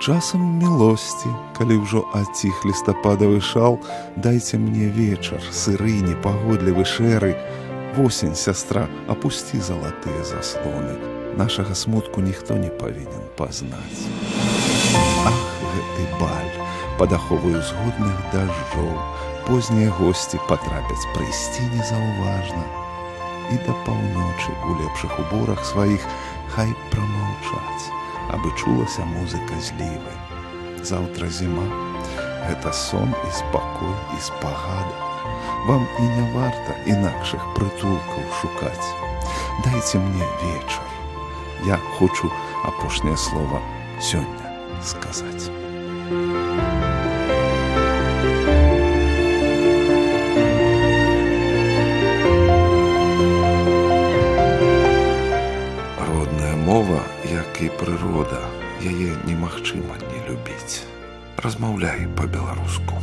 Часам мілосці, калі ўжо аціх лістападавы шал, дайце мне вечар, сыры, непагодлівы, шэры. Восень, сястра, апусці залатыя заслоны. Нашага смутку ніхто не павінен пазнаць. Ах, гэты баль, пад аховаю згодных дажджоў, познія госці патрапяць прыйсці незаўважна. І да паўночы у лепшых уборах сваіх хай прамаўчаць, абы чулася музыка злівы. Заўтра зіма, гэта сон і спакой і спагада. Вам і не варта інакшых прытулкаў шукаць. Дайце мне вечар. Я хочу апошняе слова сёння сказаць. Родная мова, як і прырода, яе немагчыма не любіць. Размаўляй па-беларуску.